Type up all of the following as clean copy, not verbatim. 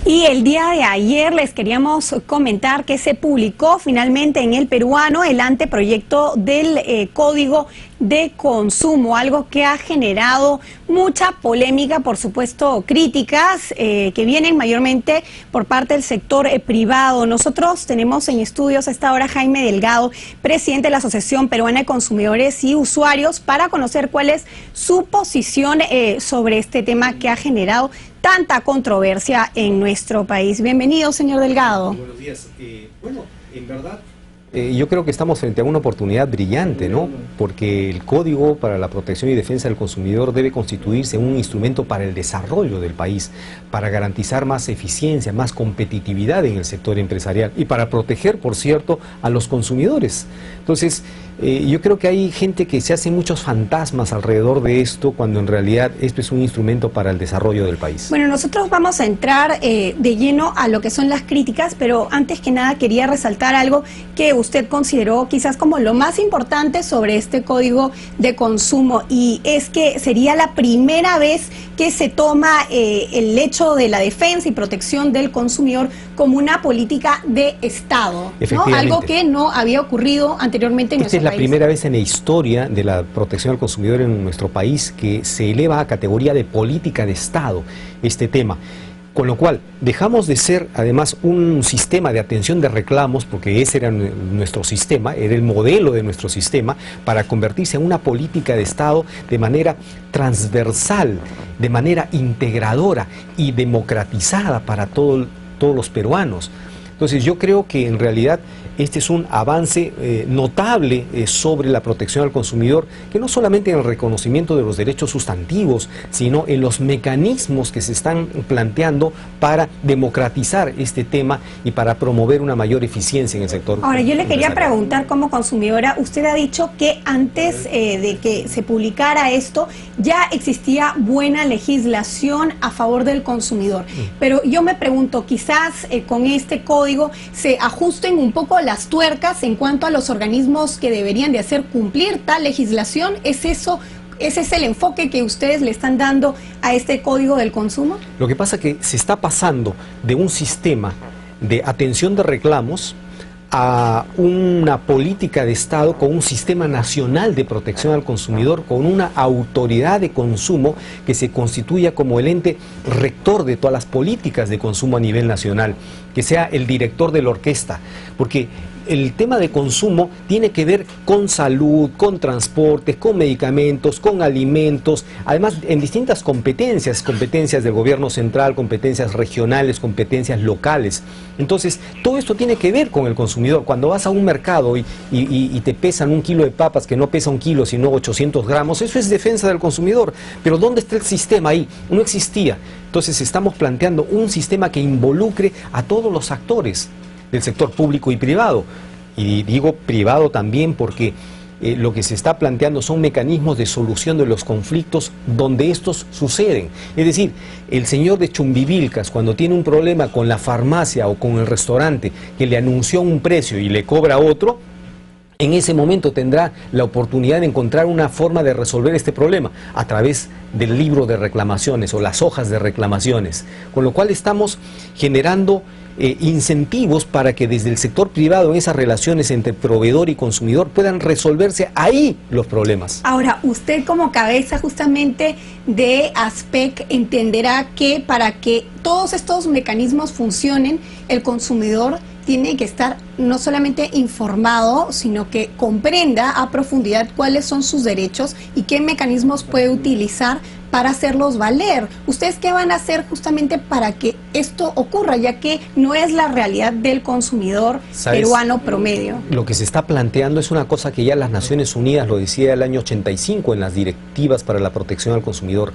Y el día de ayer les queríamos comentar que se publicó finalmente en El Peruano el anteproyecto del Código de Consumo, algo que ha generado mucha polémica, por supuesto críticas que vienen mayormente por parte del sector privado. Nosotros tenemos en estudios a esta hora Jaime Delgado, presidente de la Asociación Peruana de Consumidores y Usuarios, para conocer cuál es su posición sobre este tema que ha generado tanta controversia en nuestro país. Bienvenido, señor Delgado. Buenos días. Bueno, en verdad, yo creo que estamos frente a una oportunidad brillante, ¿no? Porque el Código para la Protección y Defensa del Consumidor debe constituirse un instrumento para el desarrollo del país, para garantizar más eficiencia, más competitividad en el sector empresarial y para proteger, por cierto, a los consumidores. Entonces, yo creo que hay gente que se hace muchos fantasmas alrededor de esto, cuando en realidad esto es un instrumento para el desarrollo del país. Bueno, nosotros vamos a entrar de lleno a lo que son las críticas, pero antes que nada quería resaltar algo que usted consideró quizás como lo más importante sobre este Código de Consumo, y es que sería la primera vez que se toma el hecho de la defensa y protección del consumidor como una política de Estado, ¿no? Algo que no había ocurrido anteriormente en nuestro país. Es la primera vez en la historia de la protección al consumidor en nuestro país que se eleva a categoría de política de Estado este tema. Con lo cual, dejamos de ser además un sistema de atención de reclamos, porque ese era nuestro sistema, era el modelo de nuestro sistema, para convertirse en una política de Estado de manera transversal, de manera integradora y democratizada para todos los peruanos. Entonces yo creo que en realidad este es un avance notable sobre la protección al consumidor, que no solamente en el reconocimiento de los derechos sustantivos, sino en los mecanismos que se están planteando para democratizar este tema y para promover una mayor eficiencia en el sector. Ahora, yo le quería preguntar como consumidora, usted ha dicho que antes de que se publicara esto, ya existía buena legislación a favor del consumidor, pero yo me pregunto, quizás con este código se ajusten un poco las tuercas en cuanto a los organismos que deberían de hacer cumplir tal legislación. ¿Es eso? ¿Ese es el enfoque que ustedes le están dando a este Código del Consumo? Lo que pasa es que se está pasando de un sistema de atención de reclamos a una política de Estado con un sistema nacional de protección al consumidor, con una autoridad de consumo que se constituya como el ente rector de todas las políticas de consumo a nivel nacional, que sea el director de la orquesta, porque el tema de consumo tiene que ver con salud, con transportes, con medicamentos, con alimentos, además en distintas competencias, competencias del gobierno central, competencias regionales, competencias locales. Entonces, todo esto tiene que ver con el consumidor. Cuando vas a un mercado y te pesan un kilo de papas que no pesa un kilo, sino 800 gramos, eso es defensa del consumidor. Pero ¿dónde está el sistema ahí? No existía. Entonces, estamos planteando un sistema que involucre a todos los actores del sector público y privado, y digo privado también porque lo que se está planteando son mecanismos de solución de los conflictos donde estos suceden. Es decir, el señor de Chumbivilcas, cuando tiene un problema con la farmacia o con el restaurante que le anunció un precio y le cobra otro, en ese momento tendrá la oportunidad de encontrar una forma de resolver este problema a través del libro de reclamaciones o las hojas de reclamaciones, con lo cual estamos generando incentivos para que desde el sector privado, en esas relaciones entre proveedor y consumidor, puedan resolverse ahí los problemas. Ahora, usted como cabeza justamente de ASPEC entenderá que para que todos estos mecanismos funcionen, el consumidor tiene que estar no solamente informado, sino que comprenda a profundidad cuáles son sus derechos y qué mecanismos puede utilizar para hacerlos valer. ¿Ustedes qué van a hacer justamente para que esto ocurra, ya que no es la realidad del consumidor peruano promedio? Lo que se está planteando es una cosa que ya las Naciones Unidas lo decía el año 85 en las directivas para la protección al consumidor.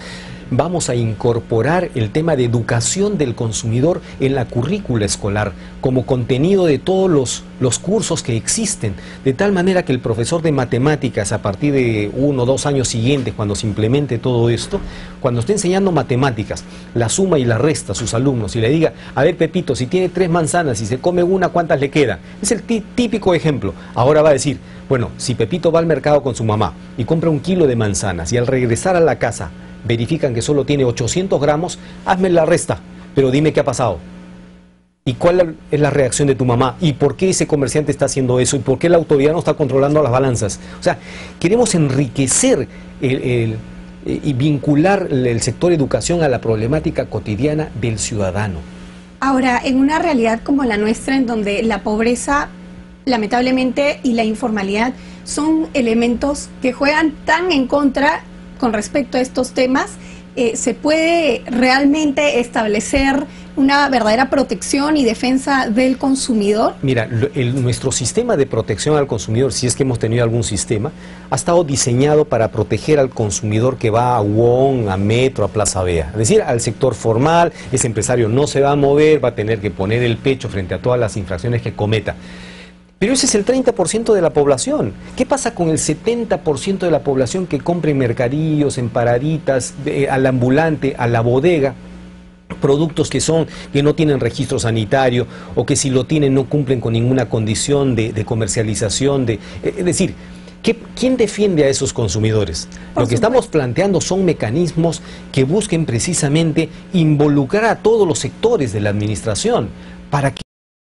Vamos a incorporar el tema de educación del consumidor en la currícula escolar como contenido de todos los cursos que existen, de tal manera que el profesor de matemáticas, a partir de 1 o 2 años siguientes, cuando se implemente todo esto, cuando esté enseñando matemáticas, la suma y la resta a sus alumnos y le diga, a ver Pepito, si tiene 3 manzanas y se come una, ¿cuántas le quedan? Es el típico ejemplo. Ahora va a decir, bueno, si Pepito va al mercado con su mamá y compra 1 kilo de manzanas y al regresar a la casa verifican que solo tiene 800 gramos, hazme la resta, pero dime qué ha pasado. ¿Y cuál es la reacción de tu mamá? ¿Y por qué ese comerciante está haciendo eso? ¿Y por qué la autoridad no está controlando las balanzas? O sea, queremos enriquecer y vincular el sector educación a la problemática cotidiana del ciudadano. Ahora, en una realidad como la nuestra, en donde la pobreza, lamentablemente, y la informalidad son elementos que juegan tan en contra con respecto a estos temas, ¿se puede realmente establecer una verdadera protección y defensa del consumidor? Mira, nuestro sistema de protección al consumidor, si es que hemos tenido algún sistema, ha estado diseñado para proteger al consumidor que va a UON, a Metro, a Plaza Vea. Es decir, al sector formal, ese empresario no se va a mover, va a tener que poner el pecho frente a todas las infracciones que cometa. Pero ese es el 30% de la población. ¿Qué pasa con el 70% de la población que compra en mercadillos, en paraditas, al ambulante, a la bodega? Productos que no tienen registro sanitario o que si lo tienen no cumplen con ninguna condición de comercialización. Es decir, ¿quién defiende a esos consumidores? Lo que estamos planteando son mecanismos que busquen precisamente involucrar a todos los sectores de la administración para que